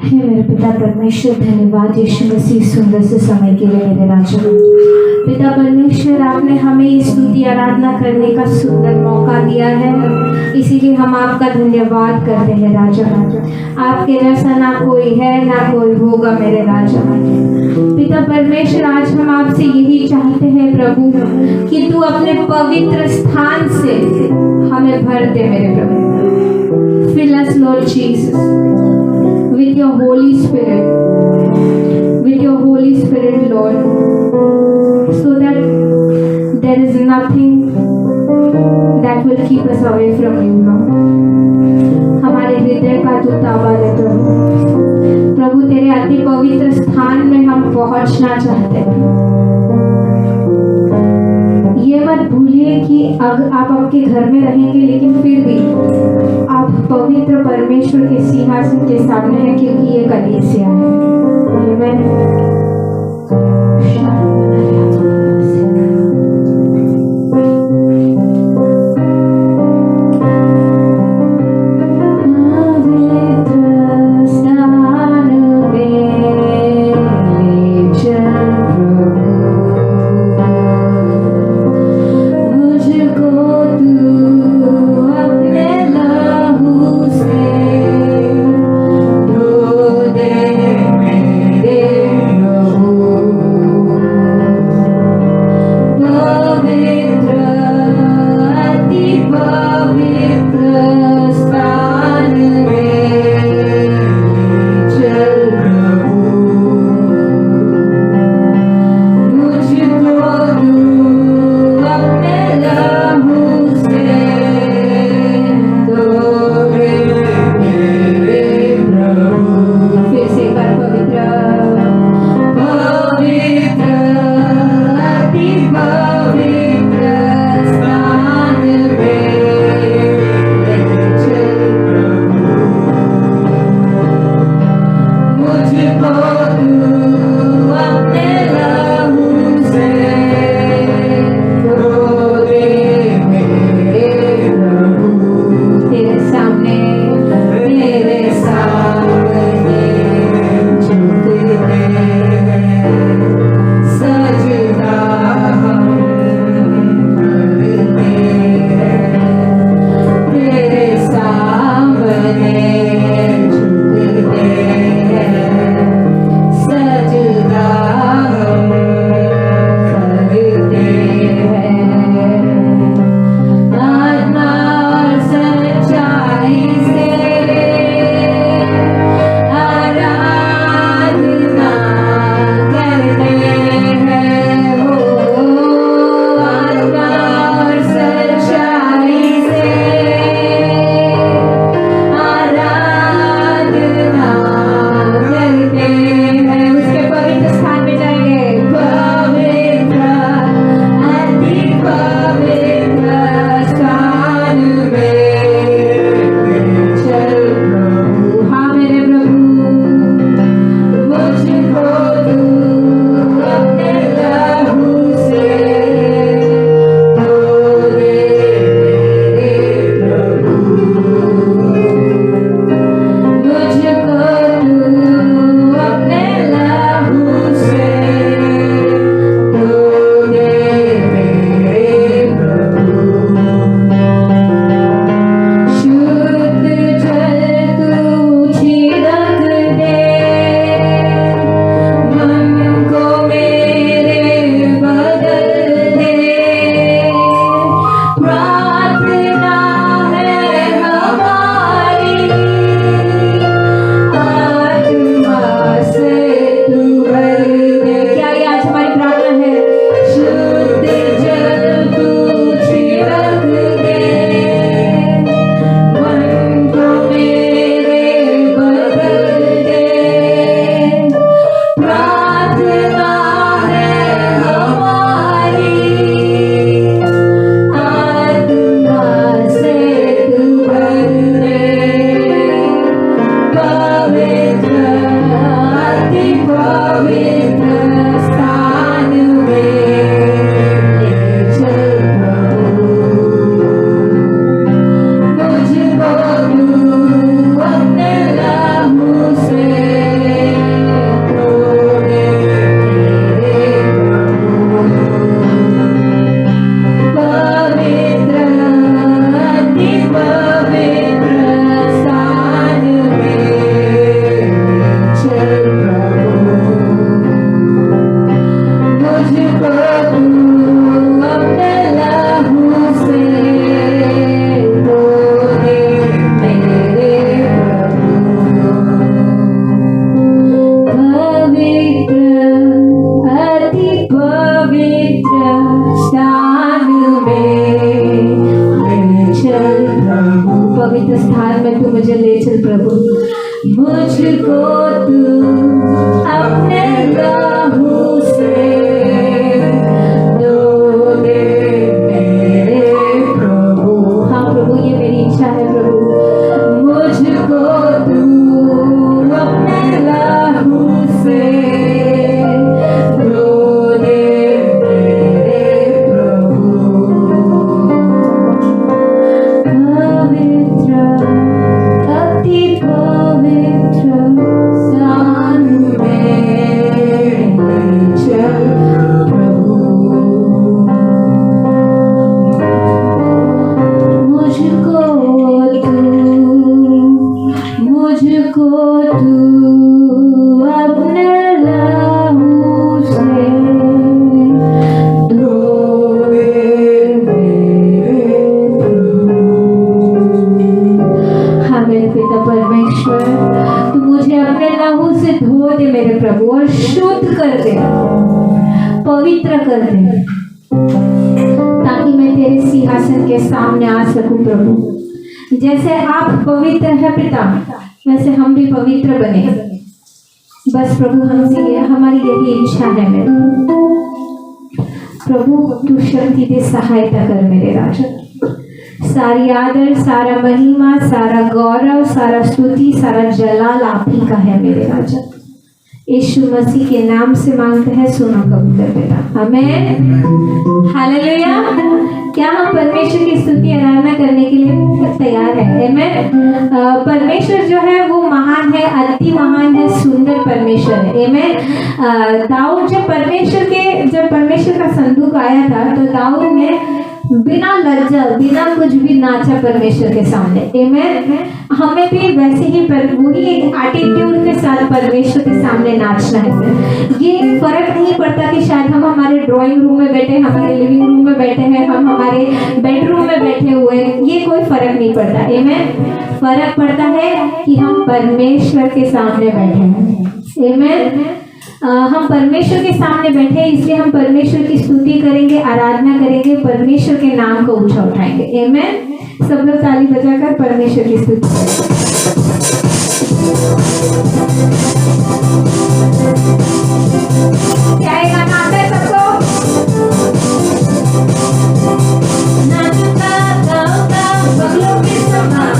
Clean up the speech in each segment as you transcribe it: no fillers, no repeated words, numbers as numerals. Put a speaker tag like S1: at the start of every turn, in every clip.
S1: हे मेरे पिता परमेश्वर, धन्यवाद यीशु मसीह सुंदर से समय के लिए मेरे राजा। पिता परमेश्वर, आपने हमें स्तुति आराधना करने का सुंदर मौका दिया है, इसीलिए हम आपका धन्यवाद करते हैं राजा। आपके जैसा ना कोई है ना कोई होगा मेरे राजा। पिता परमेश्वर, आज हम आपसे यही चाहते हैं प्रभु कि तू अपने पवित्र स्थान से हमें भर दे मेरे प्रभु। Fill us, Lord Jesus, with your Holy Spirit, with your Holy Spirit, Lord, so that there is nothing that will keep us away from you, Lord. हमारे हृदय का जो ताबा है प्रभु, तेरे अति पवित्र स्थान में हम पहुंचना चाहते हैं। ये मत भूलिए कि आप आपके घर में रहेंगे, लेकिन फिर भी आप पवित्र परमेश्वर के सिंहासन के सामने हैं, क्योंकि ये कलीसिया है। आमीन। से मुझको तू अपने लहू से धो दे मेरे प्रभु। हाँ प्रभु, ये मेरी इच्छा है प्रभु, मुझको तू अपने लहू से धो दे मेरे प्रभु। पवित्र, अति पवित्र स्थान में चल प्रभु। मुझको तू अपने लहू से धो दे मेरे प्रभु। हाँ मेरे पिता परमेश्वर, तू मुझे अपने लहू से धो दे मेरे प्रभु, और शुद्ध कर दे, पवित्र कर दे, ताकि मैं तेरे सिंहासन के सामने आ सकूं प्रभु। जैसे आप पवित्र है पिता, वैसे हम भी पवित्र बने। बस प्रभु, हमसे ये हमारी यही इच्छा है मेरे प्रभु। तू शक्ति दे, सहायता कर मेरे राजा। सारी आदर, सारा महिमा, सारा गौरव, सारा स्तुति, सारा जलाल आप ही का है मेरे राजा। यीशु मसीह के नाम से मांगते हैं, सुनो कबूल कर बेटा, आमेन, हालेलुया। क्या हम परमेश्वर की स्तुति आराधना करने के लिए तैयार हैं? आमेन। परमेश्वर जो है वो महान है, अति महान है, सुंदर परमेश्वर है। आमेन। दाऊद जब परमेश्वर का संदूक आया था, तो दाऊद ने बिना लज्जा, बिना कुछ भी नाचा परमेश्वर के सामने। आमेन। हमें भी वैसे ही वही एटीट्यूड के साथ परमेश्वर के सामने नाचना है। ये फर्क नहीं पड़ता कि शायद हम हमारे ड्राइंग रूम में बैठे, हमारे लिविंग रूम में बैठे हैं, हम हमारे बेडरूम में बैठे हुए हैं, ये कोई फर्क नहीं पड़ता। आमेन। फर्क पड़ता है कि हम परमेश्वर के सामने बैठे हैं। आमेन। हम परमेश्वर के सामने बैठे हैं, इसलिए हम परमेश्वर की स्तुति करेंगे, आराधना करेंगे, परमेश्वर के नाम को ऊंचा उठाएंगे। आमेन। सब लोग ताली बजाकर परमेश्वर की स्तुति करें। क्या ये गाना आता है सबको? नाचूंगा गाऊंगा बगलों के समान,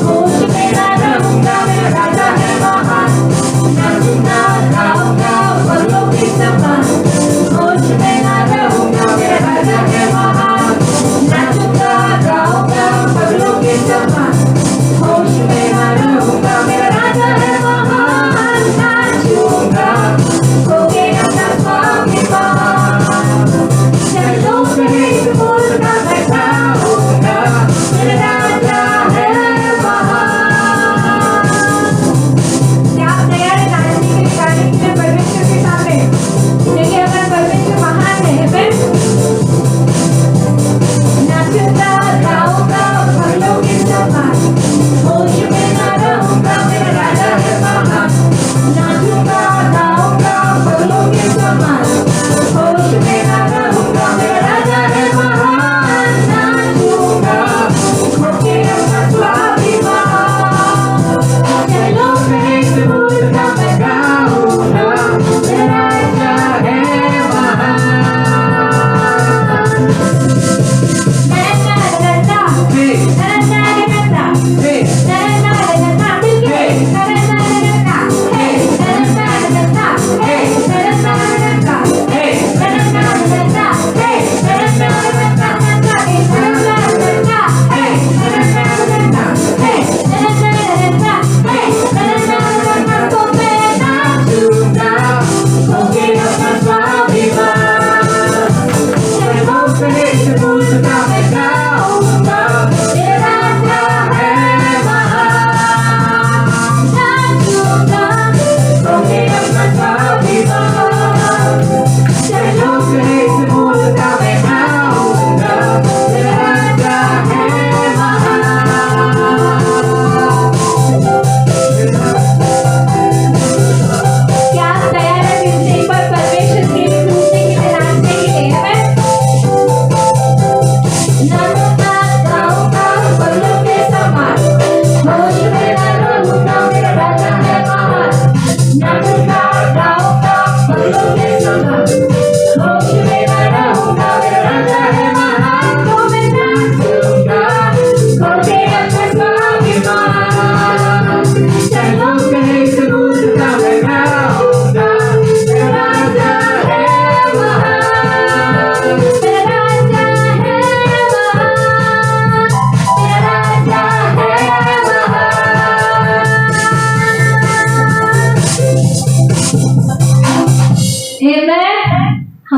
S1: होश मेरा रहूंगा, मेरा राजा है महान। नाचूंगा गाऊंगा बगलों के समान, होश मेरा रहूंगा, मेरा राजा है महान। नाचूंगा गाऊंगा बगलों के समान, होश मेरा रहूंगा, मेरा राजा है महान। नाचूंगा होके अपना स्वामी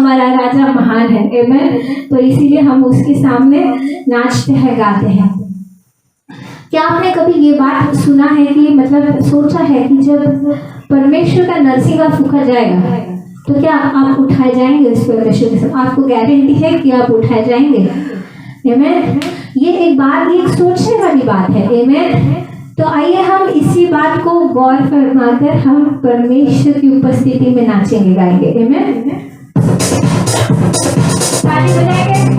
S1: हमारा राजा महान है। आमेन। तो इसीलिए हम उसके सामने नाचते हैं, गाते हैं। क्या आपने कभी ये बात सुना है कि मतलब सोचा है कि जब परमेश्वर का नरसिंह का फूका जाएगा तो क्या आप उठाए जाएंगे उस परमेश्वर के साथ? आपको गारंटी है कि आप उठाए जाएंगे। आमेन। ये एक बात, ये एक सोचने वाली बात है। आमेन। तो आइए हम इसी बात को गौर फरमाकर हम परमेश्वर की उपस्थिति में नाचेंगे, गाएंगे। आमेन। ताली बजाएंगे।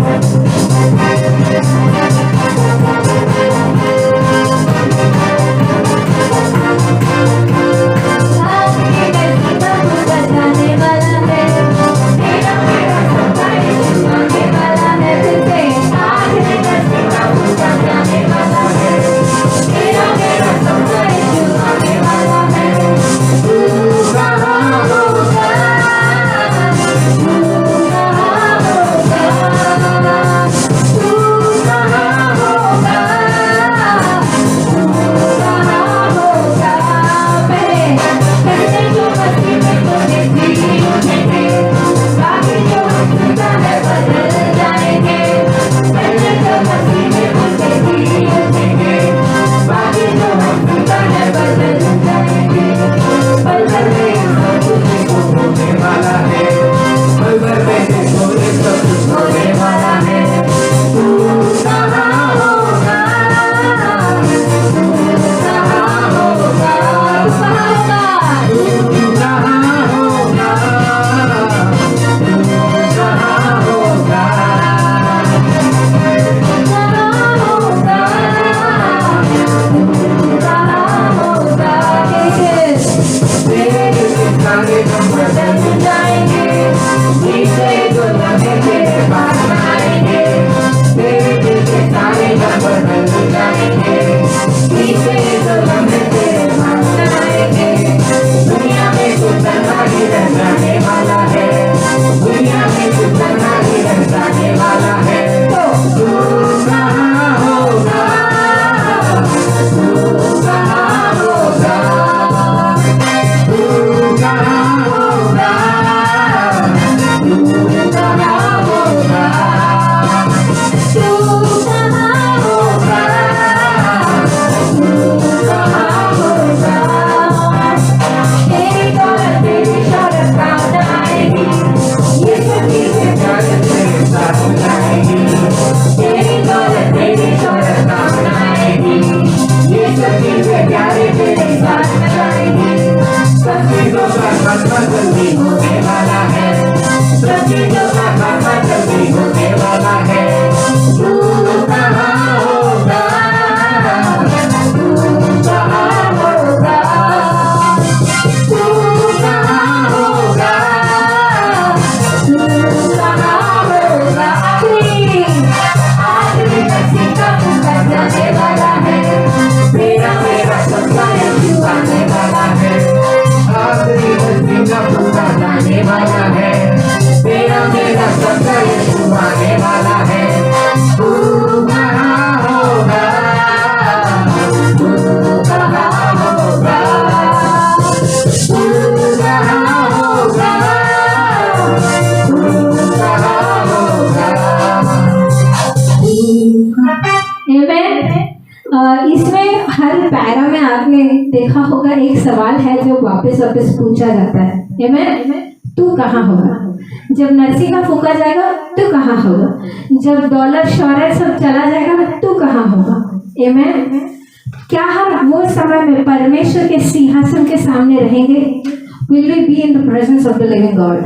S1: इसमें हर पैरा में आपने देखा होगा एक सवाल है जो वापस वापस पूछा जाता है। आमेन। तू कहाँ होगा जब नरसिंह का फूका जाएगा? तू कहाँ होगा जब दौलत शौहरत सब चला जाएगा? तू कहाँ होगा? आमेन। क्या हम वो समय में परमेश्वर के सिंहासन के सामने रहेंगे? Will we be in the presence of the living God,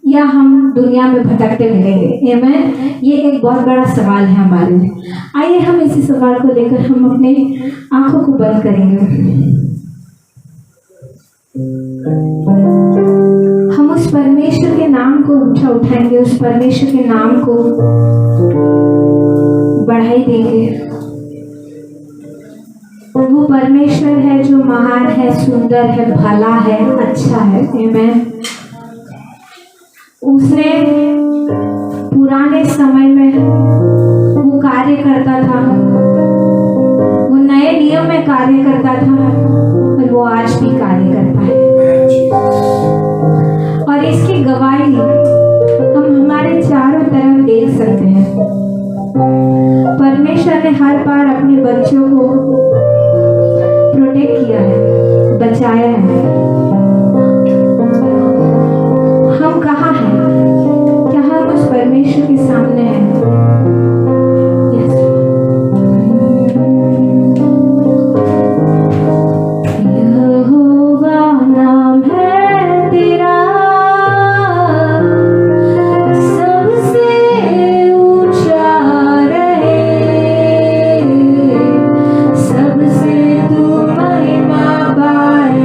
S1: या हम दुनिया में भटकते मिलेंगे? आमेन। ये एक बहुत बड़ा सवाल है हमारे लिए। आइए हम इसी सवाल को लेकर हम अपने आंखों को बंद करेंगे। हम उस परमेश्वर के नाम को ऊंचा उठाएंगे, उस परमेश्वर के नाम को बढ़ाई देंगे। वो परमेश्वर है जो महान है, सुंदर है, भला है, अच्छा है। आमेन। उसने पुराने समय में वो कार्य करता था, वो नए नियम में कार्य करता था और वो आज भी कार्य करता है। और इसकी गवाही हर बार अपने बच्चों को प्रोटेक्ट किया है, बचाया है। हम कहाँ हैं? क्या हम उस परमेश्वर के सामने हैं? यहोवा नाम है तेरा, सबसे ऊंचा रहे, सबसे तू महिमा पाए।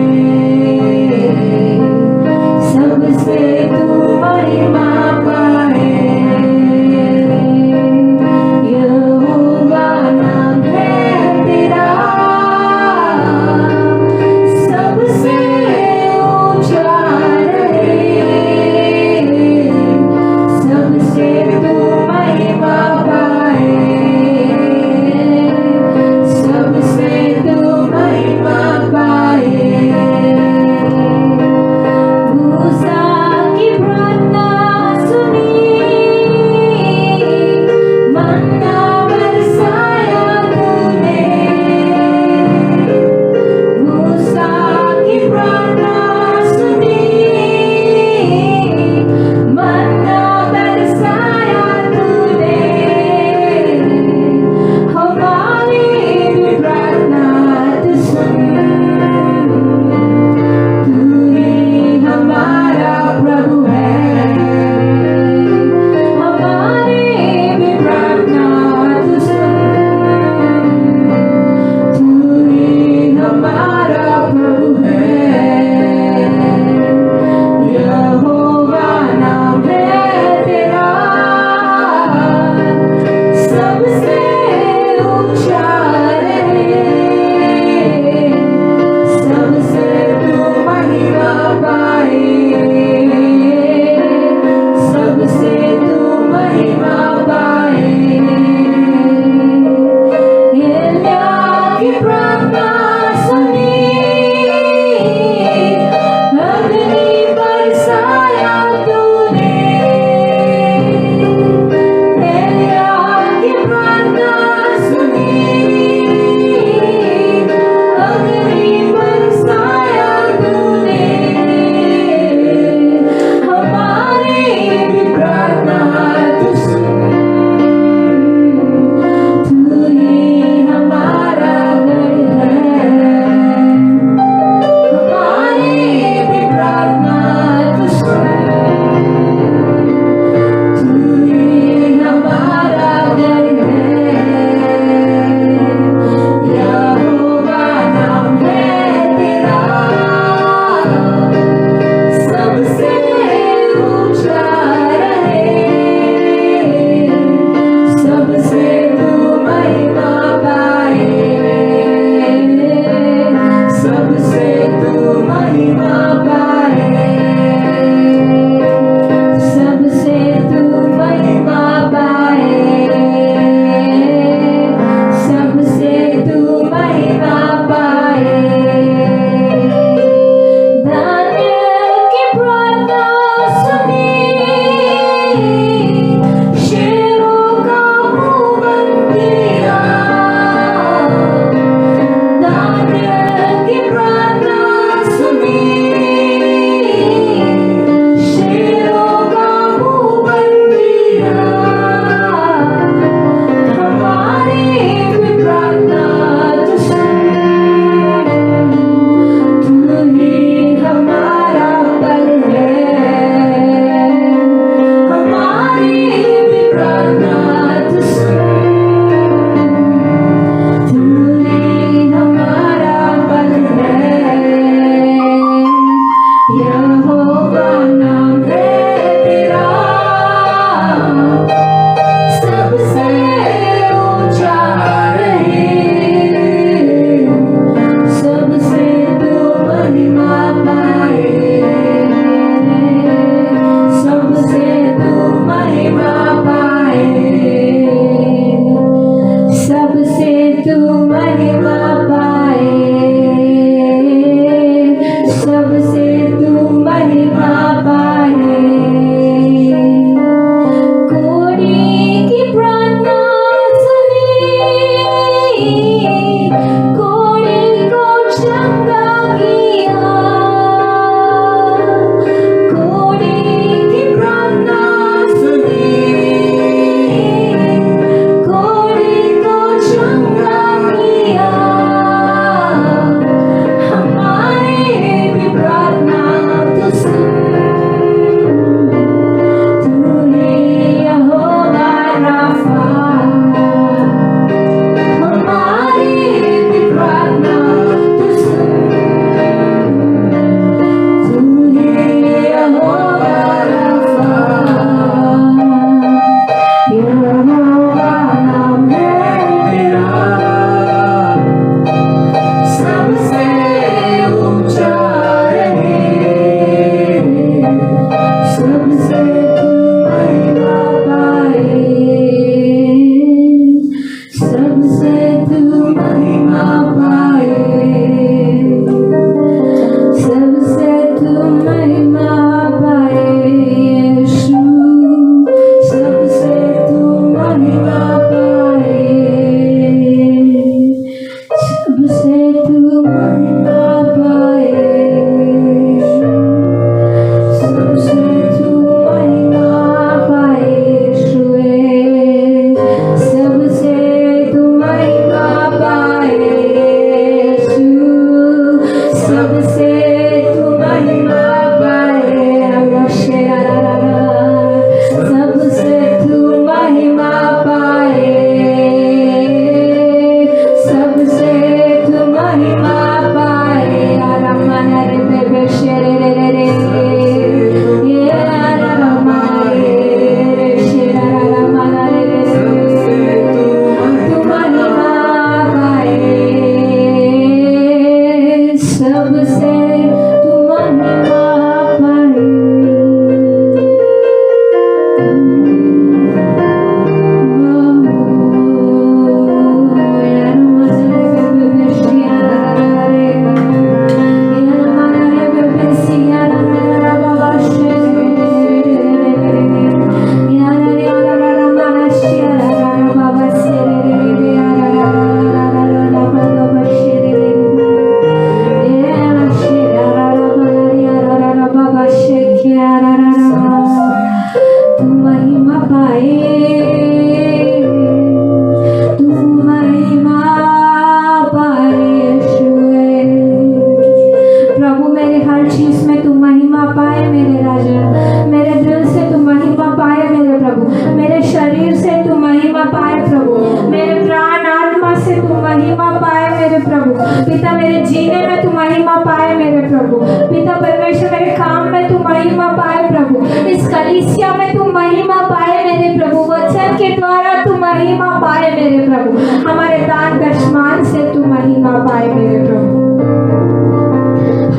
S1: मेरे प्रभु। पिता परमेश्वर मेरे काम में तू महिमा पाए प्रभु, इस कलीसिया में तू महिमा पाए मेरे प्रभु, वचन के द्वारा तू महिमा पाए मेरे प्रभु, हमारे दान दशमान से तू महिमा पाए मेरे प्रभु,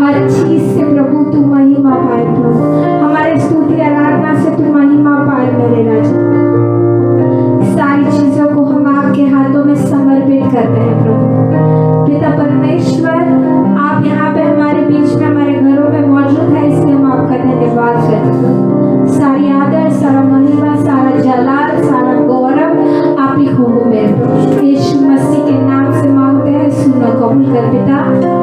S1: हर चीज से प्रभु तू महिमा पाए प्रभु, हमारे स्तुति आराधना से तू महिमा पाए मेरे राजा। सारी चीजों को हम आपके हाथों में समर्पित करते हैं प्रभु। पिता परमेश्वर आप यहाँ पे हमारे बीच में हमारे घरों में मौजूद है, इसलिए हम आपका धन्यवाद करते हैं। सारी आदर, सारा महिमा, सारा जलाल, सारा गौरव आप ही को हो मेरे प्रभु। यीशु मसीह के नाम से मांगते हैं, सुनो कबूल कर पिता।